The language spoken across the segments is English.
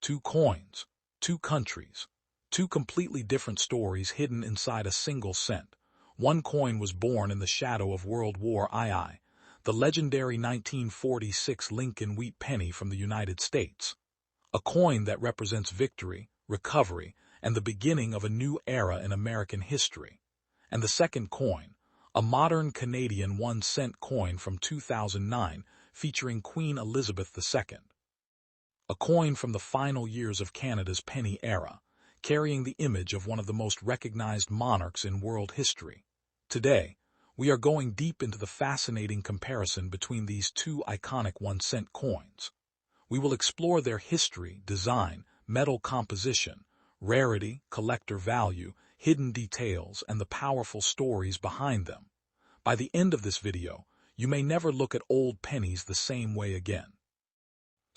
Two coins, two countries, two completely different stories hidden inside a single cent. One coin was born in the shadow of World War II, the legendary 1946 Lincoln wheat penny from the United States. A coin that represents victory, recovery, and the beginning of a new era in American history. And the second coin, a modern Canadian 1-cent coin from 2009 featuring Queen Elizabeth II. A coin from the final years of Canada's penny era, carrying the image of one of the most recognized monarchs in world history. Today, we are going deep into the fascinating comparison between these two iconic 1-cent coins. We will explore their history, design, metal composition, rarity, collector value, hidden details, and the powerful stories behind them. By the end of this video, you may never look at old pennies the same way again.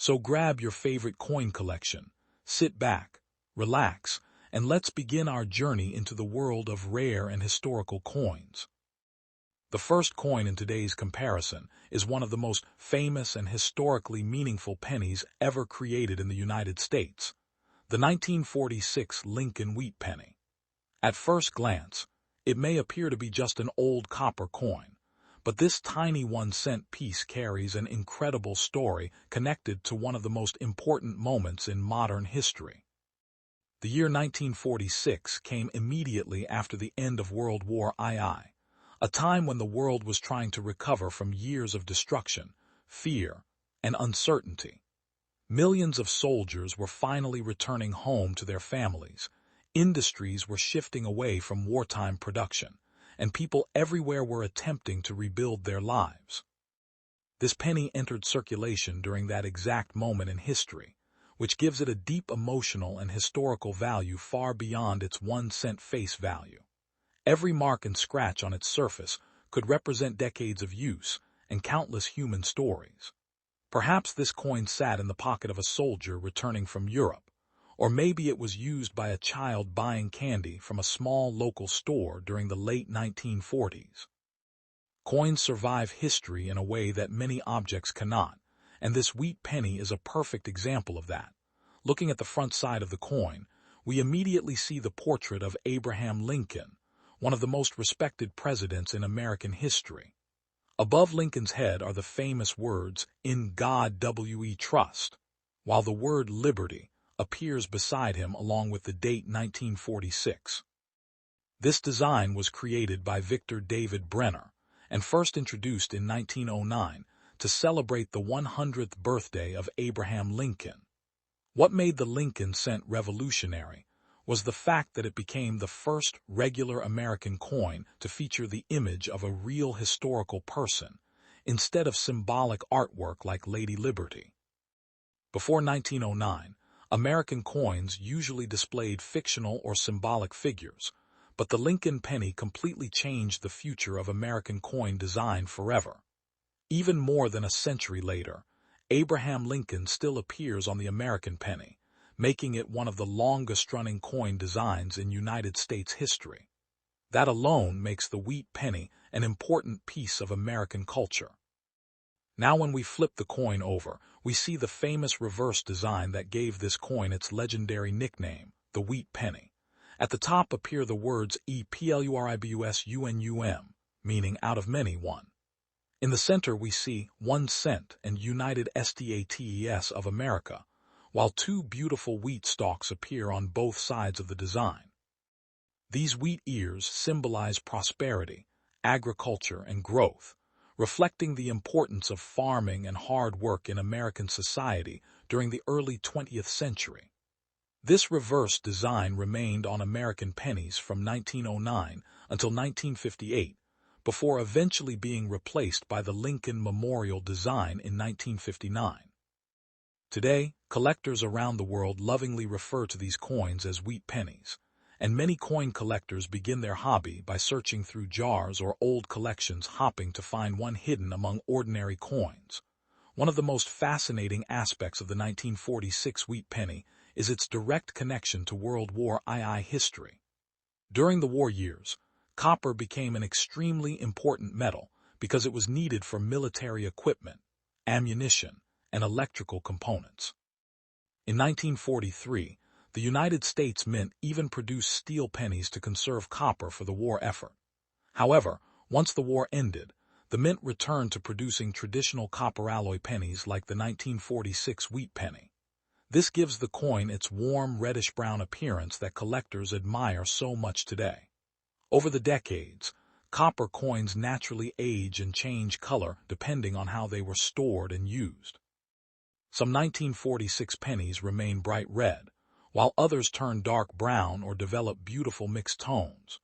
So grab your favorite coin collection, sit back, relax, and let's begin our journey into the world of rare and historical coins. The first coin in today's comparison is one of the most famous and historically meaningful pennies ever created in the United States, the 1946 Lincoln wheat penny. At first glance, it may appear to be just an old copper coin, but this tiny 1-cent piece carries an incredible story connected to one of the most important moments in modern history. The year 1946 came immediately after the end of World War II, a time when the world was trying to recover from years of destruction, fear, and uncertainty. Millions of soldiers were finally returning home to their families, industries were shifting away from wartime production, and people everywhere were attempting to rebuild their lives. This penny entered circulation during that exact moment in history, which gives it a deep emotional and historical value far beyond its 1-cent face value. Every mark and scratch on its surface could represent decades of use and countless human stories. Perhaps this coin sat in the pocket of a soldier returning from Europe, or maybe it was used by a child buying candy from a small local store during the late 1940s. Coins survive history in a way that many objects cannot, and this wheat penny is a perfect example of that. Looking at the front side of the coin, we immediately see the portrait of Abraham Lincoln, one of the most respected presidents in American history. Above Lincoln's head are the famous words, "In God we trust," while the word liberty appears beside him along with the date 1946. This design was created by Victor David Brenner and first introduced in 1909 to celebrate the 100th birthday of Abraham Lincoln. What made the Lincoln cent revolutionary was the fact that it became the first regular American coin to feature the image of a real historical person instead of symbolic artwork like Lady Liberty. Before 1909, American coins usually displayed fictional or symbolic figures, but the Lincoln penny completely changed the future of American coin design forever. Even more than a century later, Abraham Lincoln still appears on the American penny, making it one of the longest-running coin designs in United States history. That alone makes the wheat penny an important piece of American culture. Now when we flip the coin over, we see the famous reverse design that gave this coin its legendary nickname, the wheat penny. At the top appear the words EPLURIBUSUNUM, meaning out of many one. In the center we see 1 cent and United States of America, while two beautiful wheat stalks appear on both sides of the design. These wheat ears symbolize prosperity, agriculture, and growth, reflecting the importance of farming and hard work in American society during the early 20th century. This reverse design remained on American pennies from 1909 until 1958, before eventually being replaced by the Lincoln Memorial design in 1959. Today, collectors around the world lovingly refer to these coins as wheat pennies, and many coin collectors begin their hobby by searching through jars or old collections hoping to find one hidden among ordinary coins. One of the most fascinating aspects of the 1946 wheat penny is its direct connection to World War II history. During the war years, copper became an extremely important metal because it was needed for military equipment, ammunition, and electrical components. In 1943, the United States Mint even produced steel pennies to conserve copper for the war effort. However, once the war ended, the mint returned to producing traditional copper alloy pennies like the 1946 wheat penny. This gives the coin its warm reddish-brown appearance that collectors admire so much today. Over the decades, copper coins naturally age and change color depending on how they were stored and used. Some 1946 pennies remain bright red, while others turn dark brown or develop beautiful mixed tones.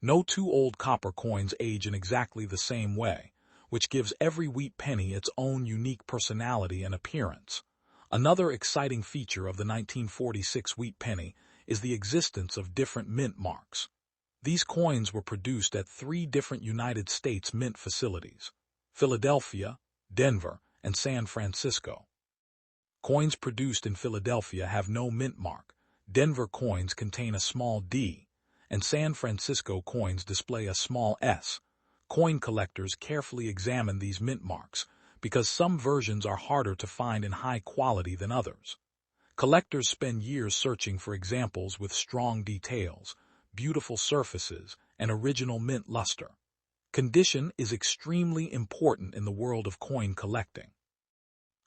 No two old copper coins age in exactly the same way, which gives every wheat penny its own unique personality and appearance. Another exciting feature of the 1946 wheat penny is the existence of different mint marks. These coins were produced at 3 different United States mint facilities: Philadelphia, Denver, and San Francisco. Coins produced in Philadelphia have no mint mark, Denver coins contain a small D, and San Francisco coins display a small S. Coin collectors carefully examine these mint marks because some versions are harder to find in high quality than others. Collectors spend years searching for examples with strong details, beautiful surfaces, and original mint luster. Condition is extremely important in the world of coin collecting.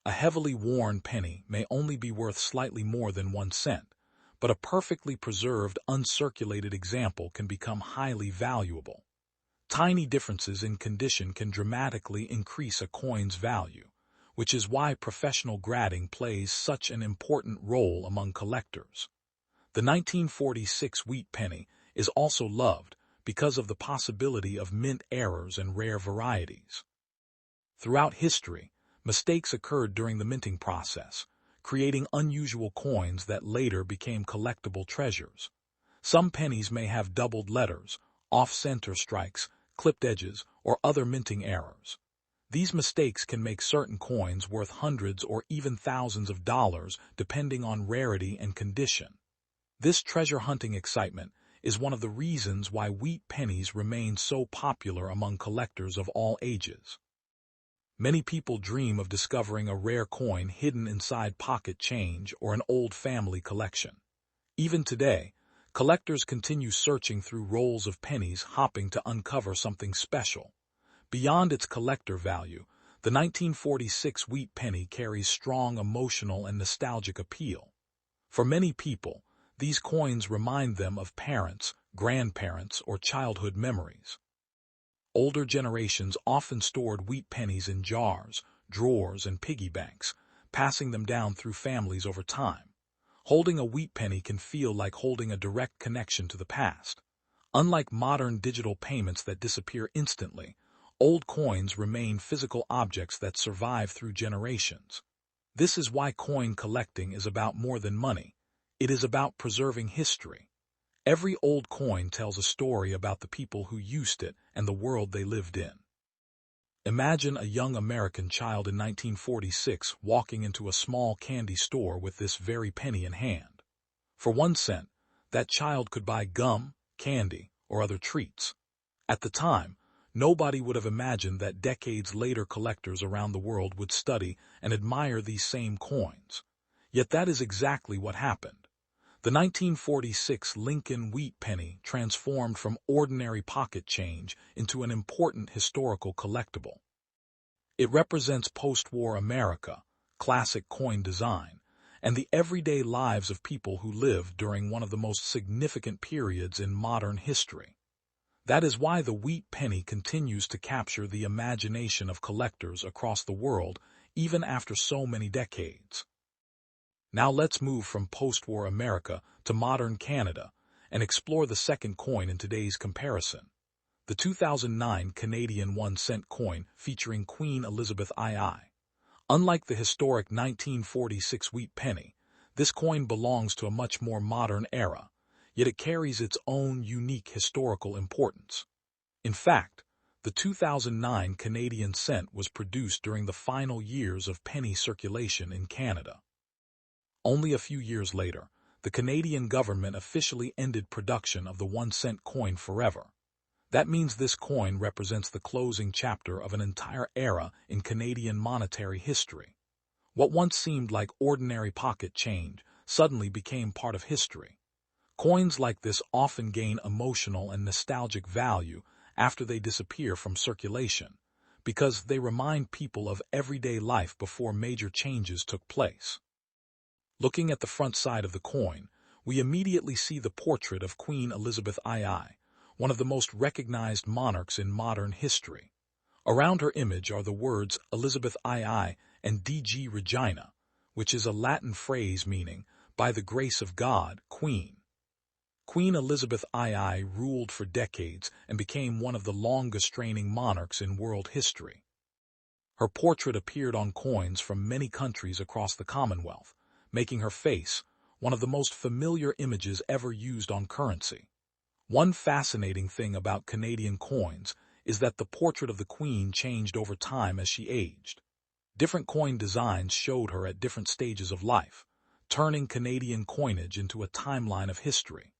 A heavily worn penny may only be worth slightly more than 1 cent, but a perfectly preserved, uncirculated example can become highly valuable. Tiny differences in condition can dramatically increase a coin's value, which is why professional grading plays such an important role among collectors. The 1946 wheat penny is also loved because of the possibility of mint errors and rare varieties. Throughout history, mistakes occurred during the minting process, creating unusual coins that later became collectible treasures. Some pennies may have doubled letters, off-center strikes, clipped edges, or other minting errors. These mistakes can make certain coins worth hundreds or even thousands of dollars depending on rarity and condition. This treasure hunting excitement is one of the reasons why wheat pennies remain so popular among collectors of all ages. Many people dream of discovering a rare coin hidden inside pocket change or an old family collection. Even today, collectors continue searching through rolls of pennies hoping to uncover something special. Beyond its collector value, the 1946 wheat penny carries strong emotional and nostalgic appeal. For many people, these coins remind them of parents, grandparents, or childhood memories. Older generations often stored wheat pennies in jars, drawers, and piggy banks, passing them down through families over time. Holding a wheat penny can feel like holding a direct connection to the past. Unlike modern digital payments that disappear instantly, old coins remain physical objects that survive through generations. This is why coin collecting is about more than money. It is about preserving history. Every old coin tells a story about the people who used it and the world they lived in. Imagine a young American child in 1946 walking into a small candy store with this very penny in hand. For 1 cent, that child could buy gum, candy, or other treats. At the time, nobody would have imagined that decades later collectors around the world would study and admire these same coins. Yet that is exactly what happened. The 1946 Lincoln wheat penny transformed from ordinary pocket change into an important historical collectible. It represents post-war America, classic coin design, and the everyday lives of people who lived during one of the most significant periods in modern history. That is why the wheat penny continues to capture the imagination of collectors across the world even after so many decades. Now let's move from post-war America to modern Canada and explore the second coin in today's comparison. The 2009 Canadian 1-cent coin featuring Queen Elizabeth II. Unlike the historic 1946 wheat penny, this coin belongs to a much more modern era, yet it carries its own unique historical importance. In fact, the 2009 Canadian cent was produced during the final years of penny circulation in Canada. Only a few years later, the Canadian government officially ended production of the 1-cent coin forever. That means this coin represents the closing chapter of an entire era in Canadian monetary history. What once seemed like ordinary pocket change suddenly became part of history. Coins like this often gain emotional and nostalgic value after they disappear from circulation, because they remind people of everyday life before major changes took place. Looking at the front side of the coin, we immediately see the portrait of Queen Elizabeth II, one of the most recognized monarchs in modern history. Around her image are the words Elizabeth II and DG Regina, which is a Latin phrase meaning, by the grace of God, Queen. Queen Elizabeth II ruled for decades and became one of the longest-reigning monarchs in world history. Her portrait appeared on coins from many countries across the Commonwealth, making her face one of the most familiar images ever used on currency. One fascinating thing about Canadian coins is that the portrait of the Queen changed over time as she aged. Different coin designs showed her at different stages of life, turning Canadian coinage into a timeline of history.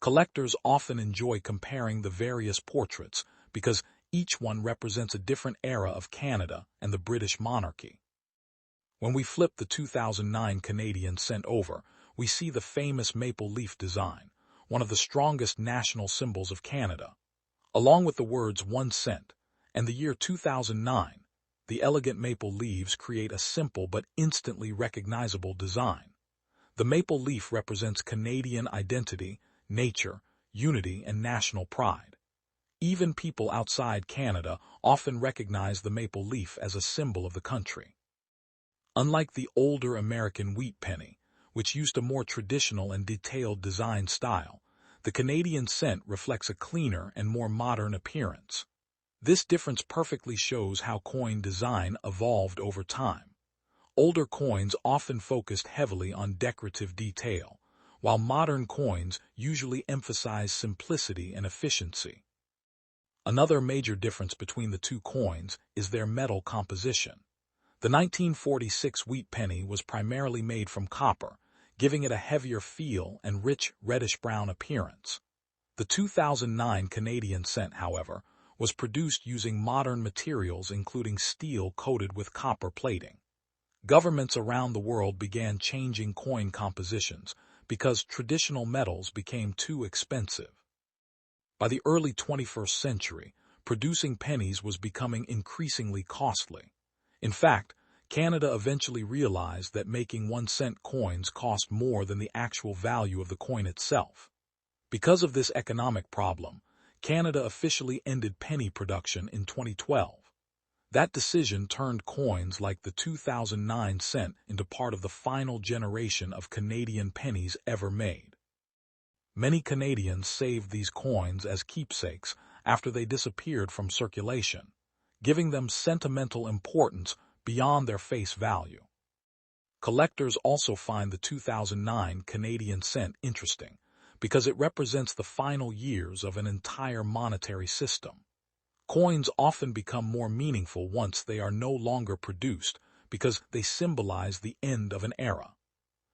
Collectors often enjoy comparing the various portraits because each one represents a different era of Canada and the British monarchy. When we flip the 2009 Canadian cent over, we see the famous maple leaf design, one of the strongest national symbols of Canada. Along with the words 1 cent and the year 2009, the elegant maple leaves create a simple but instantly recognizable design. The maple leaf represents Canadian identity, nature, unity, and national pride. Even people outside Canada often recognize the maple leaf as a symbol of the country. Unlike the older American wheat penny, which used a more traditional and detailed design style, the Canadian cent reflects a cleaner and more modern appearance. This difference perfectly shows how coin design evolved over time. Older coins often focused heavily on decorative detail, while modern coins usually emphasize simplicity and efficiency. Another major difference between the two coins is their metal composition. The 1946 wheat penny was primarily made from copper, giving it a heavier feel and rich reddish-brown appearance. The 2009 Canadian cent, however, was produced using modern materials including steel coated with copper plating. Governments around the world began changing coin compositions because traditional metals became too expensive. By the early 21st century, producing pennies was becoming increasingly costly. In fact, Canada eventually realized that making 1-cent coins cost more than the actual value of the coin itself. Because of this economic problem, Canada officially ended penny production in 2012. That decision turned coins like the 2009 cent into part of the final generation of Canadian pennies ever made. Many Canadians saved these coins as keepsakes after they disappeared from circulation, giving them sentimental importance beyond their face value. Collectors also find the 2009 Canadian cent interesting because it represents the final years of an entire monetary system. Coins often become more meaningful once they are no longer produced because they symbolize the end of an era.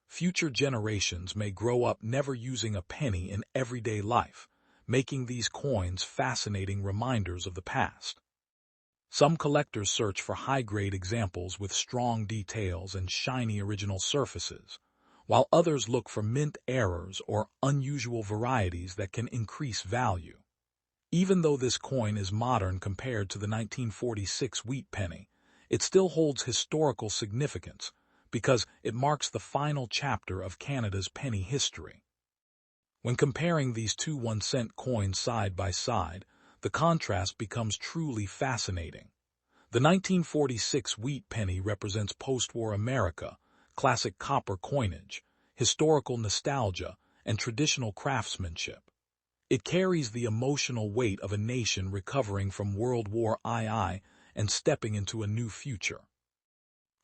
Future generations may grow up never using a penny in everyday life, making these coins fascinating reminders of the past. Some collectors search for high-grade examples with strong details and shiny original surfaces, while others look for mint errors or unusual varieties that can increase value. Even though this coin is modern compared to the 1946 wheat penny, it still holds historical significance because it marks the final chapter of Canada's penny history. When comparing these two 1-cent coins side by side, the contrast becomes truly fascinating. The 1946 wheat penny represents post-war America, classic copper coinage, historical nostalgia, and traditional craftsmanship. It carries the emotional weight of a nation recovering from World War II and stepping into a new future.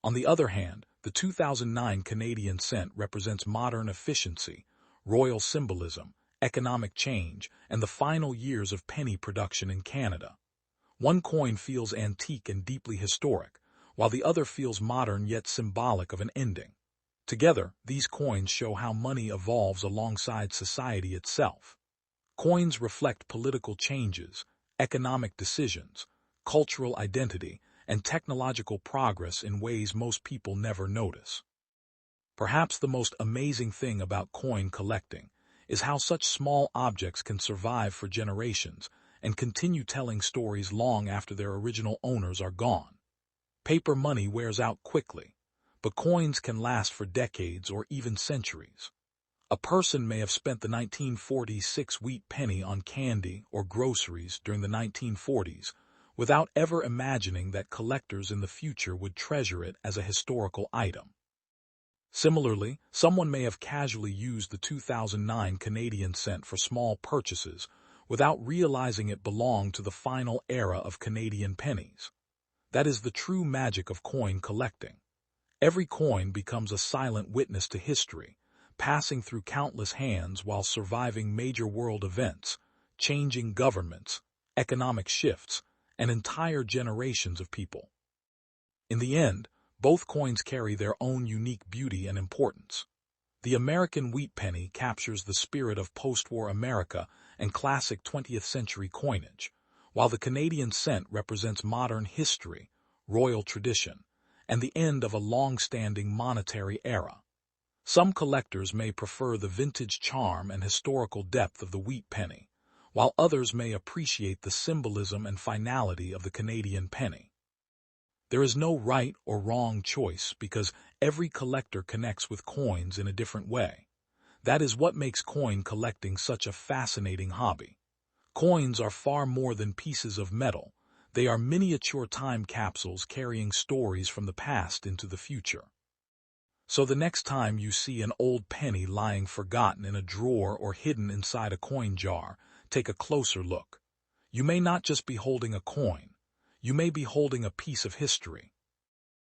On the other hand, the 2009 Canadian cent represents modern efficiency, royal symbolism, economic change, and the final years of penny production in Canada. One coin feels antique and deeply historic, while the other feels modern yet symbolic of an ending. Together, these coins show how money evolves alongside society itself. Coins reflect political changes, economic decisions, cultural identity, and technological progress in ways most people never notice. Perhaps the most amazing thing about coin collecting is how such small objects can survive for generations and continue telling stories long after their original owners are gone. Paper money wears out quickly, but coins can last for decades or even centuries. A person may have spent the 1946 wheat penny on candy or groceries during the 1940s without ever imagining that collectors in the future would treasure it as a historical item. Similarly, someone may have casually used the 2009 Canadian cent for small purchases without realizing it belonged to the final era of Canadian pennies. That is the true magic of coin collecting. Every coin becomes a silent witness to history, passing through countless hands while surviving major world events, changing governments, economic shifts, and entire generations of people. In the end, both coins carry their own unique beauty and importance. The American wheat penny captures the spirit of post-war America and classic 20th century coinage, while the Canadian cent represents modern history, royal tradition, and the end of a long-standing monetary era. Some collectors may prefer the vintage charm and historical depth of the wheat penny, while others may appreciate the symbolism and finality of the Canadian penny. There is no right or wrong choice because every collector connects with coins in a different way. That is what makes coin collecting such a fascinating hobby. Coins are far more than pieces of metal. They are miniature time capsules carrying stories from the past into the future. So the next time you see an old penny lying forgotten in a drawer or hidden inside a coin jar, take a closer look. You may not just be holding a coin. You may be holding a piece of history.